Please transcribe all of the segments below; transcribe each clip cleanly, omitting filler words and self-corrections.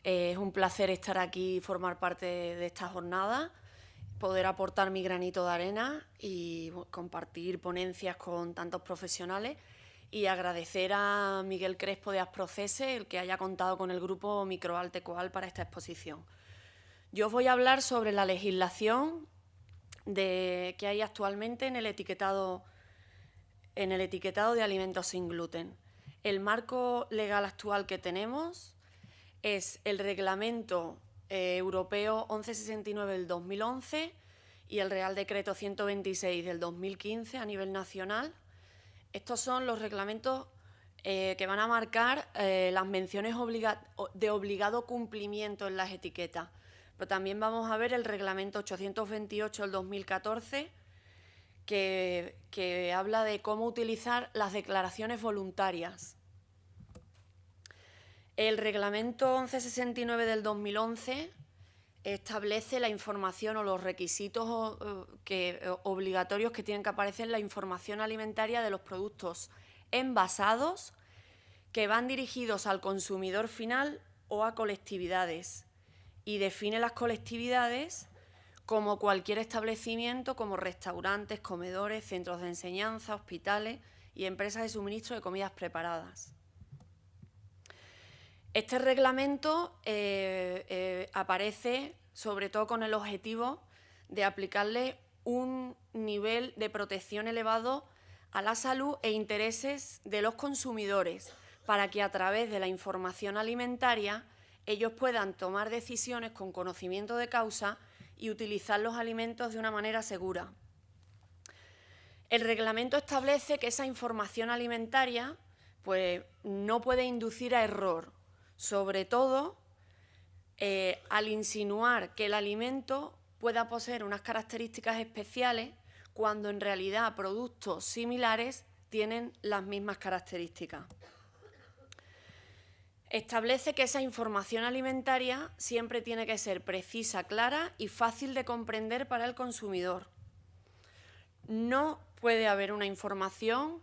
Es un placer estar aquí y formar parte de esta jornada, poder aportar mi granito de arena y compartir ponencias con tantos profesionales y agradecer a Miguel Crespo de Asprocese el que haya contado con el grupo Microaltecoal para esta exposición. Yo os voy a hablar sobre la legislación que hay actualmente en el etiquetado de alimentos sin gluten. El marco legal actual que tenemos es el Reglamento Europeo 1169 del 2011 y el Real Decreto 126 del 2015 a nivel nacional. Estos son los reglamentos que van a marcar las menciones de obligado cumplimiento en las etiquetas. Pero también vamos a ver el Reglamento 828 del 2014, que habla de cómo utilizar las declaraciones voluntarias. El Reglamento 1169 del 2011 establece la información o los requisitos obligatorios que tienen que aparecer en la información alimentaria de los productos envasados que van dirigidos al consumidor final o a colectividades, y define las colectividades como cualquier establecimiento como restaurantes, comedores, centros de enseñanza, hospitales y empresas de suministro de comidas preparadas. Este reglamento aparece sobre todo con el objetivo de aplicarle un nivel de protección elevado a la salud e intereses de los consumidores, para que a través de la información alimentaria ellos puedan tomar decisiones con conocimiento de causa y utilizar los alimentos de una manera segura. El reglamento establece que esa información alimentaria pues, no puede inducir a error, sobre todo al insinuar que el alimento pueda poseer unas características especiales cuando en realidad productos similares tienen las mismas características. Establece que esa información alimentaria siempre tiene que ser precisa, clara y fácil de comprender para el consumidor. No puede haber una información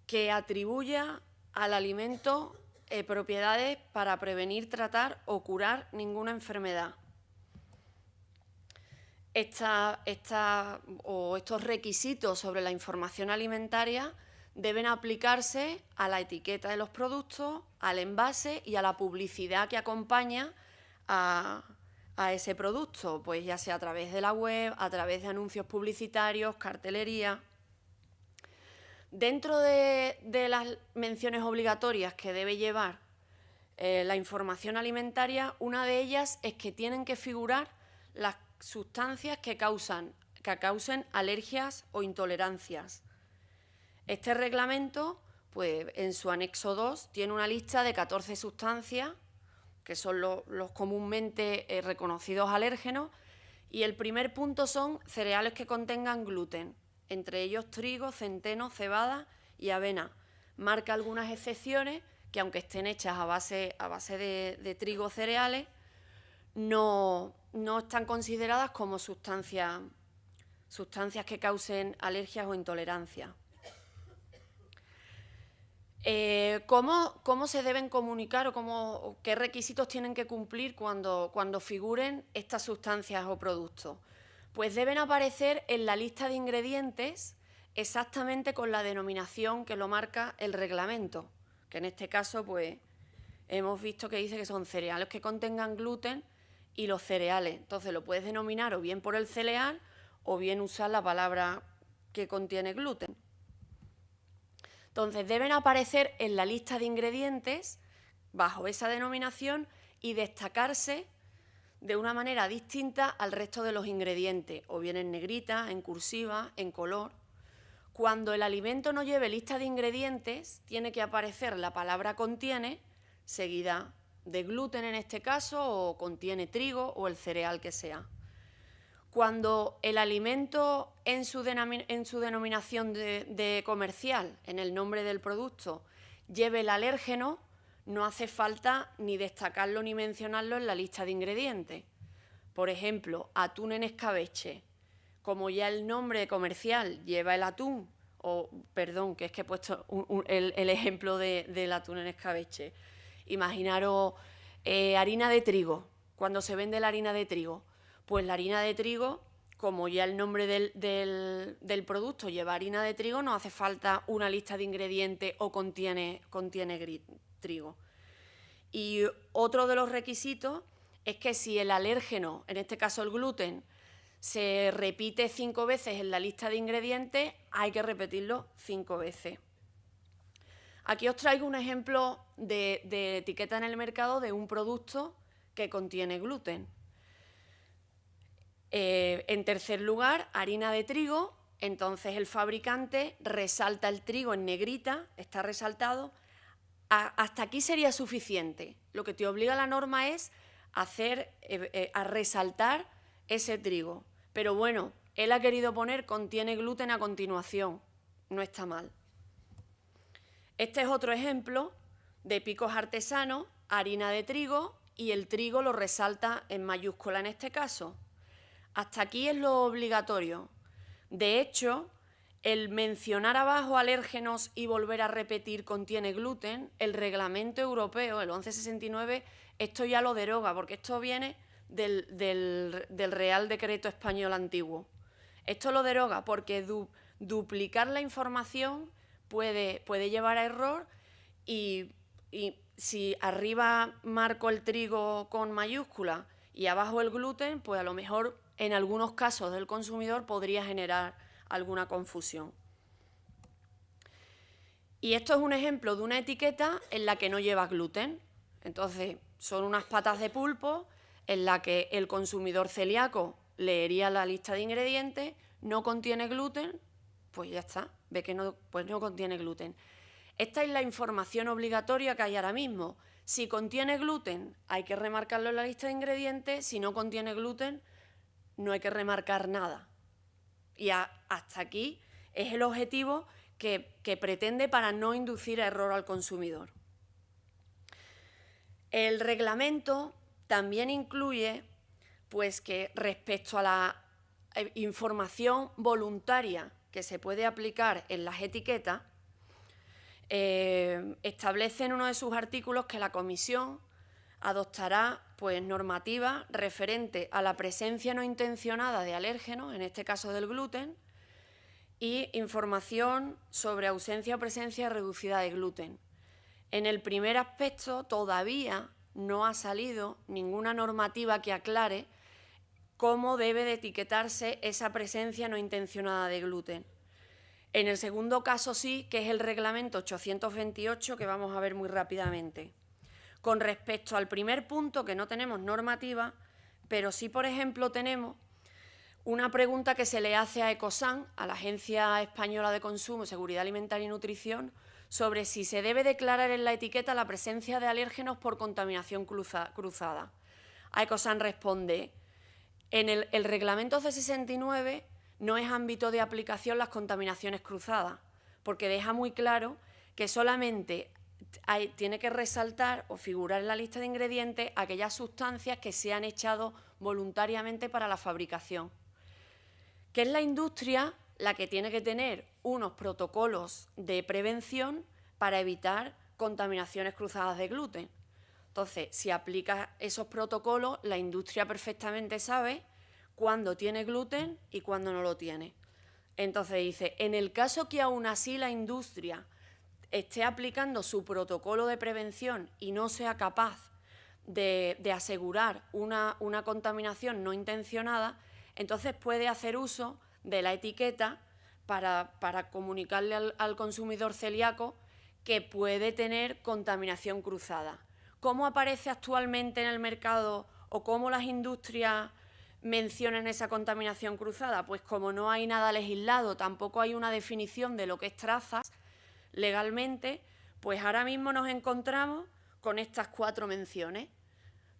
que atribuya al alimento propiedades para prevenir, tratar o curar ninguna enfermedad. Estos requisitos sobre la información alimentaria deben aplicarse a la etiqueta de los productos, al envase y a la publicidad que acompaña a ese producto, pues ya sea a través de la web, a través de anuncios publicitarios, cartelería. Dentro de las menciones obligatorias que debe llevar la información alimentaria, una de ellas es que tienen que figurar las sustancias que causen alergias o intolerancias. Este reglamento, pues, en su anexo 2, tiene una lista de 14 sustancias, que son los comúnmente reconocidos alérgenos, y el primer punto son cereales que contengan gluten, entre ellos trigo, centeno, cebada y avena. Marca algunas excepciones que, aunque estén hechas a base de trigo o cereales, no están consideradas como sustancias que causen alergias o intolerancias. ¿Cómo se deben comunicar o qué requisitos tienen que cumplir cuando figuren estas sustancias o productos? Pues deben aparecer en la lista de ingredientes exactamente con la denominación que lo marca el reglamento, que en este caso pues, hemos visto que dice que son cereales que contengan gluten y los cereales. Entonces lo puedes denominar o bien por el cereal o bien usar la palabra que contiene gluten. Entonces deben aparecer en la lista de ingredientes bajo esa denominación y destacarse de una manera distinta al resto de los ingredientes, o bien en negrita, en cursiva, en color. Cuando el alimento no lleve lista de ingredientes, tiene que aparecer la palabra contiene, seguida de gluten en este caso, o contiene trigo o el cereal que sea. Cuando el alimento en su denominación de comercial, en el nombre del producto, lleve el alérgeno, no hace falta ni destacarlo ni mencionarlo en la lista de ingredientes. Por ejemplo, atún en escabeche. Como ya el nombre comercial lleva el atún, que es que he puesto el ejemplo del atún en escabeche. Imaginaros Harina de trigo. Cuando se vende la harina de trigo, pues la harina de trigo, como ya el nombre del producto lleva harina de trigo, no hace falta una lista de ingredientes o contiene trigo. Y otro de los requisitos es que si el alérgeno, en este caso el gluten, se repite 5 veces en la lista de ingredientes, hay que repetirlo 5 veces. Aquí os traigo un ejemplo de etiqueta en el mercado de un producto que contiene gluten. En tercer lugar, harina de trigo. Entonces el fabricante resalta el trigo en negrita, está resaltado. Hasta aquí sería suficiente. Lo que te obliga la norma es a resaltar ese trigo. Pero bueno, él ha querido poner contiene gluten a continuación. No está mal. Este es otro ejemplo de picos artesanos, harina de trigo, y el trigo lo resalta en mayúscula en este caso. Hasta aquí es lo obligatorio. De hecho, el mencionar abajo alérgenos y volver a repetir contiene gluten, el reglamento europeo, el 1169, esto ya lo deroga, porque esto viene del Real Decreto Español antiguo. Esto lo deroga porque duplicar la información puede llevar a error y si arriba marco el trigo con mayúscula y abajo el gluten, pues a lo mejor en algunos casos del consumidor podría generar alguna confusión. Y esto es un ejemplo de una etiqueta en la que no lleva gluten. Entonces, son unas patas de pulpo en la que el consumidor celíaco leería la lista de ingredientes, no contiene gluten, pues ya está, ve que no contiene gluten. Esta es la información obligatoria que hay ahora mismo. Si contiene gluten, hay que remarcarlo en la lista de ingredientes. Si no contiene gluten, no hay que remarcar nada. Y hasta aquí es el objetivo que pretende para no inducir a error al consumidor. El reglamento también incluye pues, que respecto a la información voluntaria que se puede aplicar en las etiquetas, establece en uno de sus artículos que la Comisión adoptará pues, normativas referentes a la presencia no intencionada de alérgenos, en este caso del gluten, y información sobre ausencia o presencia reducida de gluten. En el primer aspecto todavía no ha salido ninguna normativa que aclare cómo debe de etiquetarse esa presencia no intencionada de gluten. En el segundo caso sí, que es el reglamento 828, que vamos a ver muy rápidamente. Con respecto al primer punto, que no tenemos normativa, pero sí, por ejemplo, tenemos una pregunta que se le hace a Ecosán, a la Agencia Española de Consumo, Seguridad Alimentaria y Nutrición, sobre si se debe declarar en la etiqueta la presencia de alérgenos por contaminación cruzada. A Ecosán responde, en el reglamento C69 no es ámbito de aplicación las contaminaciones cruzadas, porque deja muy claro que solamente tiene que resaltar o figurar en la lista de ingredientes aquellas sustancias que se han echado voluntariamente para la fabricación. Que es la industria la que tiene que tener unos protocolos de prevención para evitar contaminaciones cruzadas de gluten. Entonces, si aplicas esos protocolos, la industria perfectamente sabe cuándo tiene gluten y cuándo no lo tiene. Entonces dice, en el caso que aún así la industria esté aplicando su protocolo de prevención y no sea capaz de asegurar una contaminación no intencionada, entonces puede hacer uso de la etiqueta para comunicarle al consumidor celíaco que puede tener contaminación cruzada. ¿Cómo aparece actualmente en el mercado o cómo las industrias mencionan esa contaminación cruzada? Pues como no hay nada legislado, tampoco hay una definición de lo que es trazas legalmente, pues ahora mismo nos encontramos con estas 4 menciones.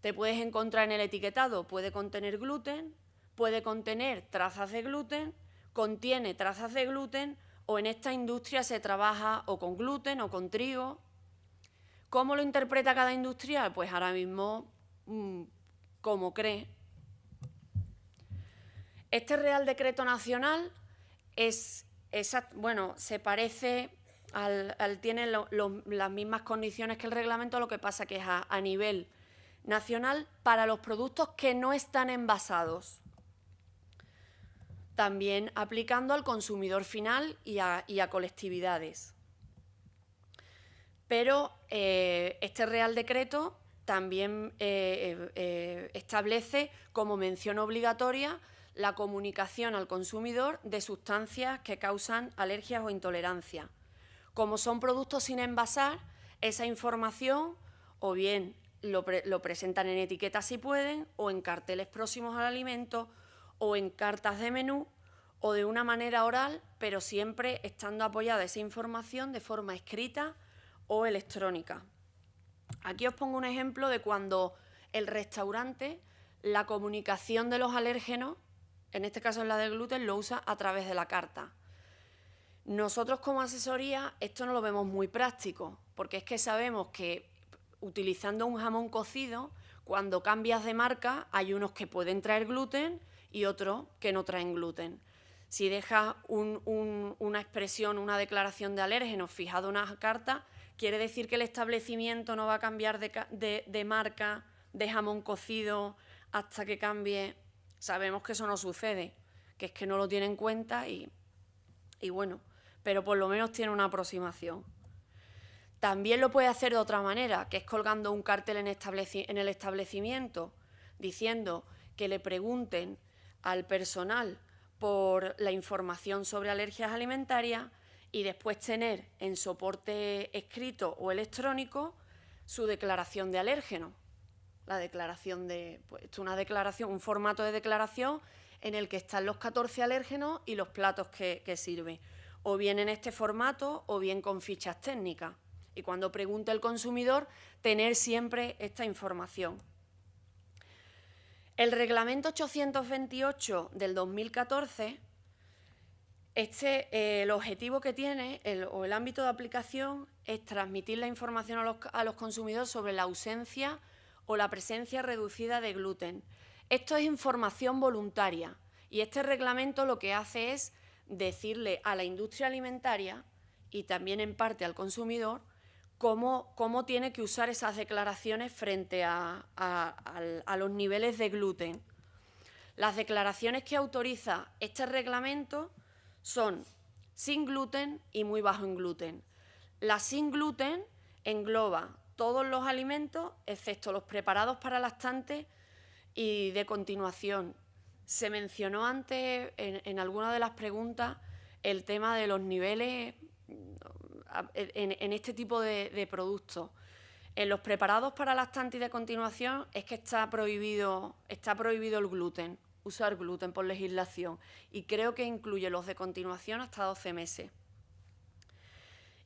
Te puedes encontrar en el etiquetado, puede contener gluten, puede contener trazas de gluten, contiene trazas de gluten o en esta industria se trabaja o con gluten o con trigo. ¿Cómo lo interpreta cada industrial? Pues ahora mismo, como cree. Este Real Decreto Nacional se parece tiene las mismas condiciones que el reglamento, lo que pasa que es a nivel nacional para los productos que no están envasados. También aplicando al consumidor final y a colectividades. Pero este Real Decreto también establece como mención obligatoria la comunicación al consumidor de sustancias que causan alergias o intolerancia. Como son productos sin envasar, esa información o bien lo presentan en etiquetas si pueden, o en carteles próximos al alimento, o en cartas de menú, o de una manera oral, pero siempre estando apoyada esa información de forma escrita o electrónica. Aquí os pongo un ejemplo de cuando el restaurante, la comunicación de los alérgenos, en este caso es la del gluten, lo usa a través de la carta. Nosotros como asesoría esto no lo vemos muy práctico, porque es que sabemos que utilizando un jamón cocido, cuando cambias de marca hay unos que pueden traer gluten y otros que no traen gluten. Si dejas una expresión, una declaración de alérgenos fijada en una carta, quiere decir que el establecimiento no va a cambiar de marca de jamón cocido hasta que cambie. Sabemos que eso no sucede, que es que no lo tiene en cuenta y bueno, pero por lo menos tiene una aproximación. También lo puede hacer de otra manera, que es colgando un cartel en el establecimiento diciendo que le pregunten al personal por la información sobre alergias alimentarias y después tener en soporte escrito o electrónico su declaración de alérgeno. La declaración un formato de declaración en el que están los 14 alérgenos y los platos que sirve, o bien en este formato o bien con fichas técnicas. Y cuando pregunte el consumidor, tener siempre esta información. El Reglamento 828 del 2014, el objetivo que tiene, o el ámbito de aplicación, es transmitir la información a los consumidores sobre la ausencia o la presencia reducida de gluten. Esto es información voluntaria y este reglamento lo que hace es decirle a la industria alimentaria y también en parte al consumidor cómo tiene que usar esas declaraciones frente a los niveles de gluten. Las declaraciones que autoriza este reglamento son sin gluten y muy bajo en gluten. La sin gluten engloba todos los alimentos, excepto los preparados para lactantes, y de continuación se mencionó antes en alguna de las preguntas el tema de los niveles en este tipo de productos. En los preparados para lactantes y de continuación es que está prohibido el gluten, usar gluten por legislación, y creo que incluye los de continuación hasta 12 meses.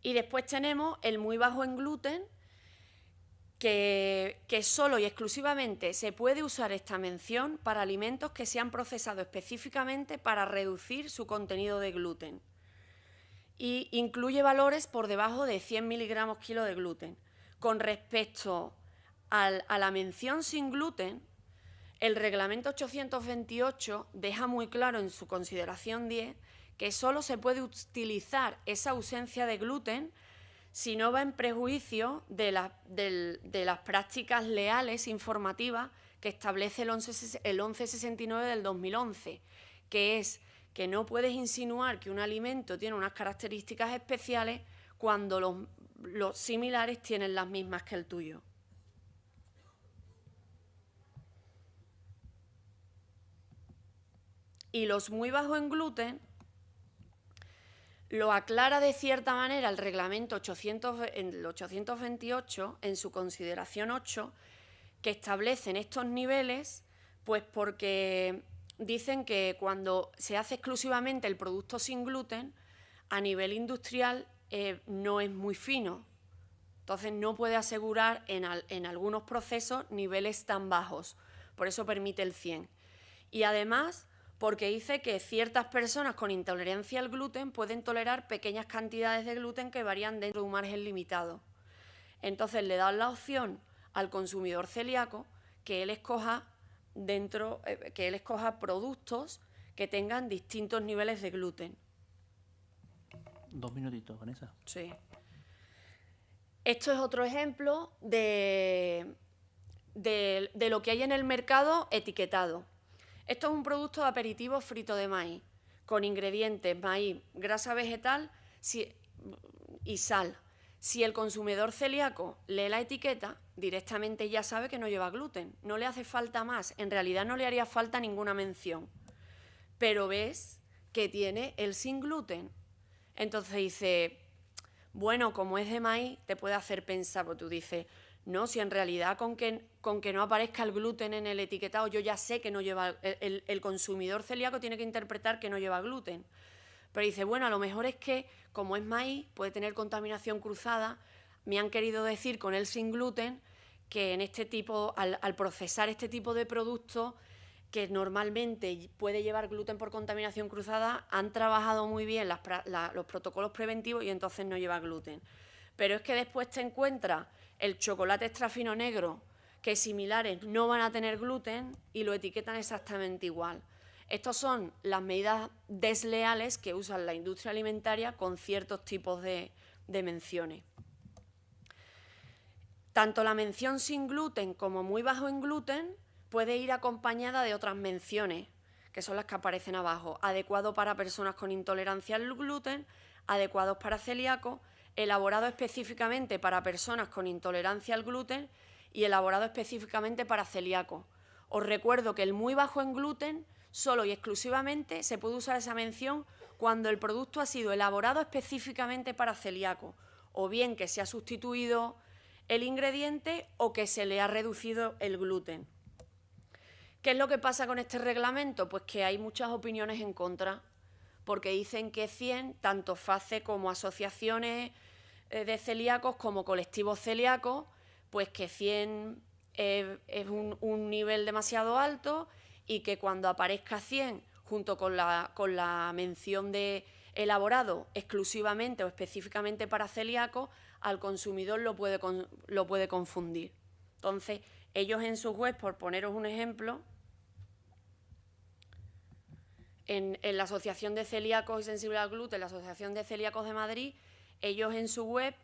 Y después tenemos el muy bajo en gluten, que solo y exclusivamente se puede usar esta mención para alimentos que se han procesado específicamente para reducir su contenido de gluten. Y incluye valores por debajo de 100 miligramos kilo de gluten. Con respecto a la mención sin gluten, el Reglamento 828 deja muy claro en su consideración 10 que solo se puede utilizar esa ausencia de gluten si no va en prejuicio de las prácticas leales informativas que establece el 1169 del 2011, que es que no puedes insinuar que un alimento tiene unas características especiales cuando los similares tienen las mismas que el tuyo. Y los muy bajos en gluten lo aclara de cierta manera el Reglamento 828 en su consideración 8, que establecen estos niveles, pues porque dicen que cuando se hace exclusivamente el producto sin gluten, a nivel industrial no es muy fino. Entonces no puede asegurar en algunos procesos niveles tan bajos. Por eso permite el 100. Y además, porque dice que ciertas personas con intolerancia al gluten pueden tolerar pequeñas cantidades de gluten que varían dentro de un margen limitado. Entonces le dan la opción al consumidor celíaco que él escoja productos que tengan distintos niveles de gluten. 2 minutitos, Vanessa. Sí. Esto es otro ejemplo de de lo que hay en el mercado etiquetado. Esto es un producto de aperitivo frito de maíz, con ingredientes maíz, grasa vegetal y sal. Si el consumidor celíaco lee la etiqueta, directamente ya sabe que no lleva gluten. No le hace falta más, en realidad no le haría falta ninguna mención. Pero ves que tiene el sin gluten. Entonces dice, bueno, como es de maíz, te puede hacer pensar, porque tú dices, no, si en realidad con que no aparezca el gluten en el etiquetado, yo ya sé que no lleva, el consumidor celíaco tiene que interpretar que no lleva gluten. Pero dice, bueno, a lo mejor es que, como es maíz, puede tener contaminación cruzada. Me han querido decir con el sin gluten que en este tipo, al procesar este tipo de productos, que normalmente puede llevar gluten por contaminación cruzada, han trabajado muy bien los protocolos preventivos y entonces no lleva gluten. Pero es que después te encuentras el chocolate extra fino negro, que similares no van a tener gluten y lo etiquetan exactamente igual. Estas son las medidas desleales que usa la industria alimentaria con ciertos tipos de menciones. Tanto la mención sin gluten como muy bajo en gluten puede ir acompañada de otras menciones, que son las que aparecen abajo. Adecuado para personas con intolerancia al gluten, adecuados para celíacos, elaborado específicamente para personas con intolerancia al gluten y elaborado específicamente para celíacos. Os recuerdo que el muy bajo en gluten solo y exclusivamente se puede usar esa mención cuando el producto ha sido elaborado específicamente para celíacos, o bien que se ha sustituido el ingrediente o que se le ha reducido el gluten. ¿Qué es lo que pasa con este reglamento? Pues que hay muchas opiniones en contra, porque dicen que 100, tanto FACE como asociaciones de celíacos como colectivos celíacos, pues que 100 es un nivel demasiado alto y que cuando aparezca 100 junto con la mención de elaborado exclusivamente o específicamente para celíacos, al consumidor lo puede confundir. Entonces, ellos en sus webs, por poneros un ejemplo, en la Asociación de Celíacos y Sensibles al Gluten, la Asociación de Celíacos de Madrid, ellos en su web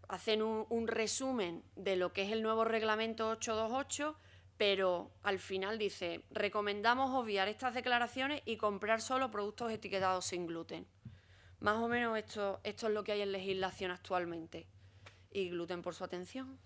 hacen un resumen de lo que es el nuevo reglamento 828, pero al final dice, recomendamos obviar estas declaraciones y comprar solo productos etiquetados sin gluten. Más o menos esto es lo que hay en legislación actualmente. Y gluten por su atención.